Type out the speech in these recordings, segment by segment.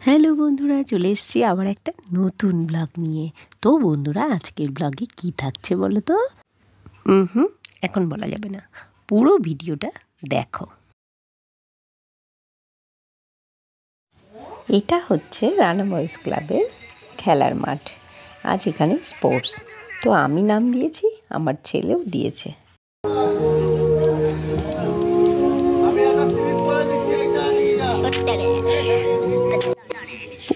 Hello বন্ধুরা, চলে এসেছি আবার একটা নতুন ব্লগ নিয়ে। তো বন্ধুরা, আজকের ব্লগে কি থাকছে বলো তো? এখন বলা যাবে না, পুরো ভিডিওটা দেখো। এটা হচ্ছে রানা বয়েজ ক্লাবের খেলার মাঠ। আজ এখানে স্পোর্টস, তো আমি নাম দিয়েছি, আমার ছেলেও দিয়েছে।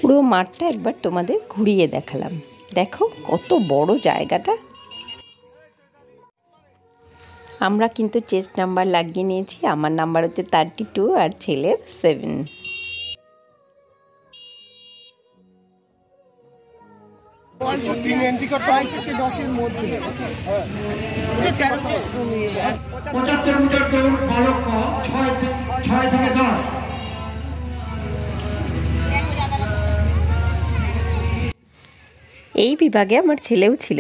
পুরো মাঠটা একবার তোমাদের ঘুরিয়ে দেখালাম। দেখো কত বড় জায়গাটা। আমরা কিন্তু চেস্ট নাম্বার লাগিয়ে নিয়েছি। আমার নাম্বার হচ্ছে 32 আর ছেলের 7। এই বিভাগে আমার ছেলেও ছিল।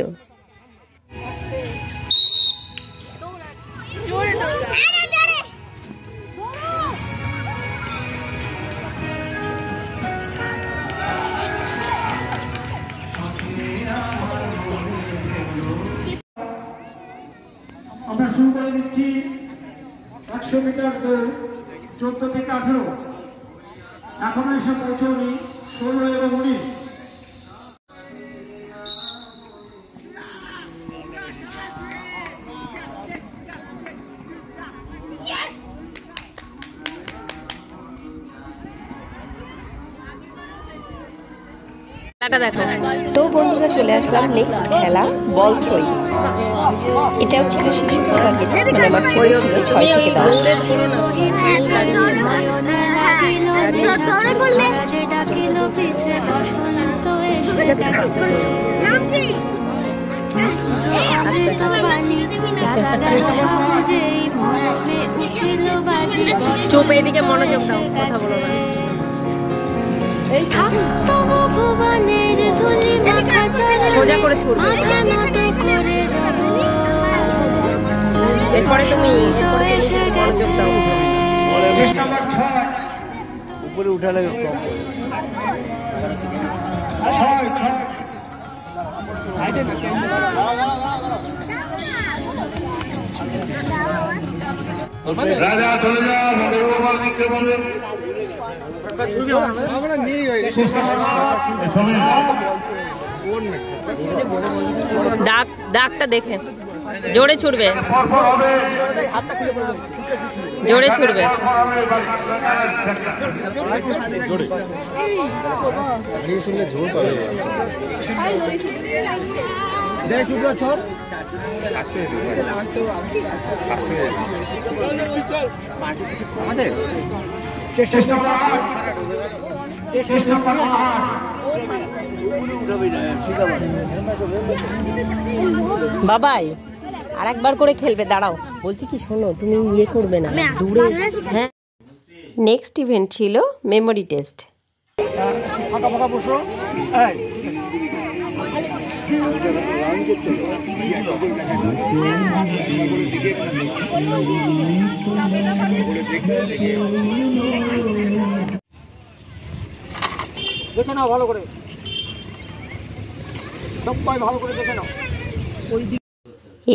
আমরা শুরু করে দিচ্ছি 100 মিটার দৌড় 14 থেকে 18। এখনো এসে পৌঁছনি 16 এবং 19। দেখো তো বন্ধুরা, চলে আসলাম নেক্সট খেলা, বল থ্রোয়িং। এটাও ছিল শিশু বিভাগে, মানে আমার ছেলে ছিল 6 থেকে 10। চুপ, এদিকে মনোযোগ দাও, কথা বলো না। সোজা করে ছুড়বে, এরপরে তুমি মনোযোগ দাও। উপরে উঠালে রাজা চলে যাও, দিকে বলেন। দাগটা দেখে জোরে ছুটবে, জোরে ছুটবে। বাবাই আর একবার করে খেলবে, দাঁড়াও বলছি কি, শোনো তুমি ইয়ে করবে না দূরে। হ্যাঁ, নেক্সট ইভেন্ট ছিল মেমোরি টেস্ট। দেখে নাও ভালো করে, সবাই ভালো করে দেখে নাও।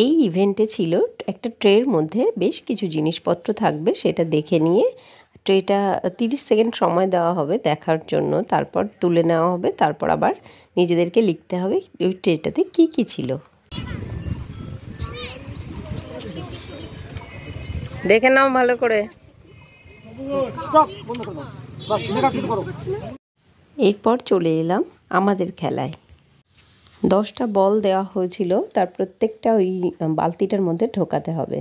এই ইভেন্টে ছিল একটা ট্রের মধ্যে বেশ কিছু জিনিসপত্র থাকবে, সেটা দেখে নিয়ে ট্রেটা 30 সেকেন্ড সময় দেওয়া হবে দেখার জন্য, তারপর তুলে নেওয়া হবে, তারপর আবার নিজেদেরকে লিখতে হবে ওই ট্রেটাতে কি কি ছিল। দেখে নাও ভালো করে। এরপর চলে এলাম আমাদের খেলায়। 10টা বল দেওয়া হয়েছিল, তার প্রত্যেকটা ওই বালতিটার মধ্যে ঢোকাতে হবে।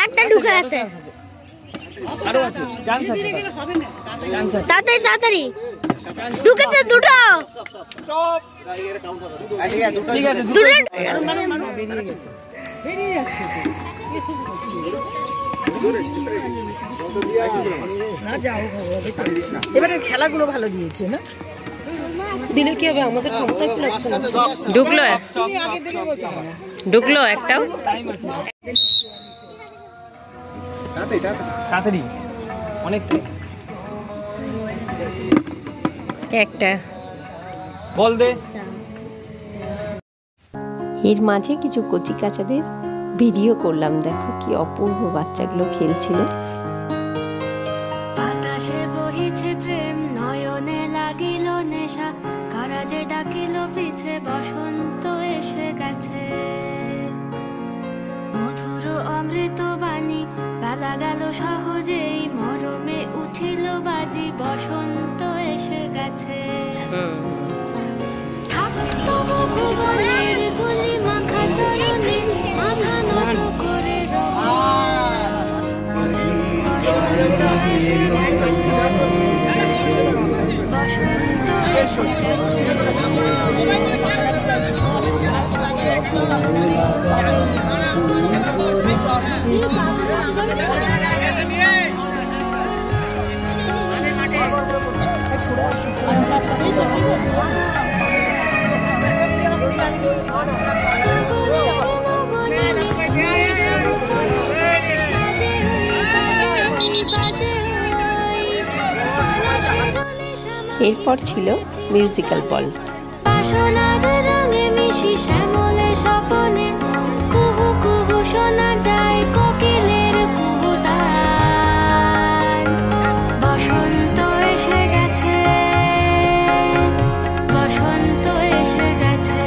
একটা ঢুকে আছে, তাড়াতাড়ি তাড়াতাড়ি ঢুকেছে দুটো। এবারে খেলাগুলো ভালো দিয়েছে না? দিলে কি হবে, আমাদের ক্ষমতায় লাগছে না। ঢুকলো ঢুকলো একটাও। তাড়াতাড়ি অনেকটা একটা বল দে। এর মাঝে কিছু কচি কাচাদের ভিডিও করলাম, দেখো কি অপূর্ব বাচ্চাগুলো খেলছিল। বাতাসে বহিছে প্রেম, নয়নে লাগিল নেশা, কারাজে ডাকিল পিছে, বসন্ত এসে গেছে। মধুর অমৃত বাণী, বেলা গেল সহজেই, মরমে উঠিল বাজি, বসন্ত এসে গেছে। থাকতো ভুবনের ধুলি মাখা চরণে, মাথা নত করে রব, বসন্ত এসে গেছে, বসন্ত এসে গেছে। এরপর ছিল মিউজিক্যাল বল। বাসনার রঙে মিশি শ্যামলে স্বপনে, কুহু কুহু শোনা যায় কোকিলের কুহুতান। বসন্ত এসে গেছে, বসন্ত এসে গেছে।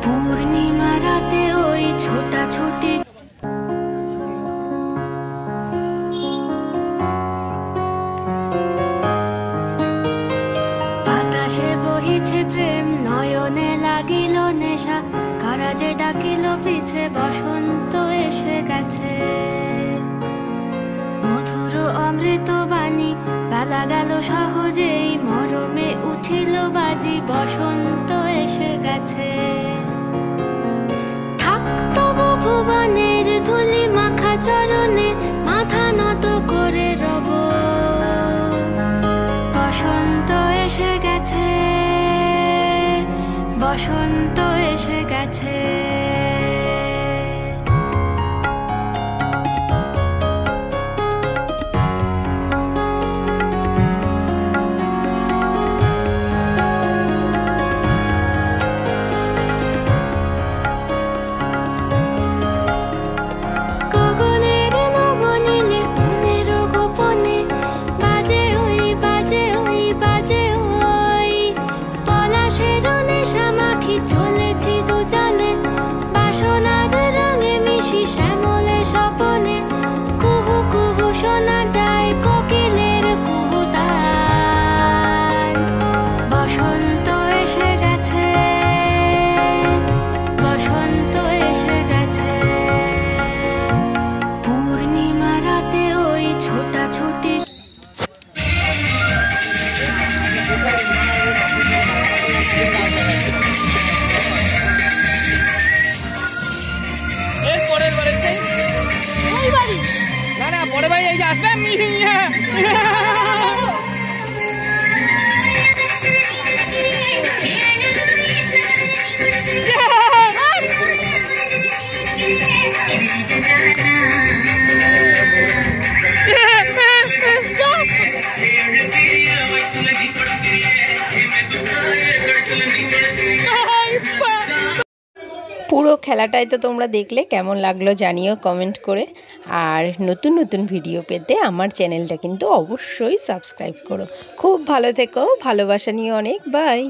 পূর্ণিমা রাতে ওই ছোটাছুটি, বাতাসে বহিছে প্রেম, নয়নে লাগিল নেশা, কারাজে ডাকিল পিছে, বসন্ত এসে গেছে। মধুর অমৃত বাণী, বেলা গেল সহজেই, মরমে উঠিল বাজি, বসন্ত এসে গেছে। থাকতো ভুবনের ধুলি মাখা চরণে, মাথা নত করে রব, বসন্ত এসে গেছে, বসন্ত এসে গেছে। গগনের নবনীলে, মনের গোপনে, বাজে ওই বাজে ওই বাজে ওই, পলাশের নেশা মাখি চলেছি দুজনে, বাসনার রঙে মিশি শ্যামলে স্বপনে, কুহু কুহু শোনা যায় কোকিলের কুহুতান। বসন্ত এসে গেছে, বসন্ত এসে গেছে। পূর্ণিমা রাতে ওই ছোটাছুটি, পরের বারে না না পরের বারে এই যে আসবে পুরো খেলাটাই তো তোমরা দেখলে, কেমন লাগলো জানিও কমেন্ট করে। আর নতুন নতুন ভিডিও পেতে আমার চ্যানেলটা কিন্তু অবশ্যই সাবস্ক্রাইব করো। খুব ভালো থেকো, ভালোবাসা নিয়ে অনেক, বাই।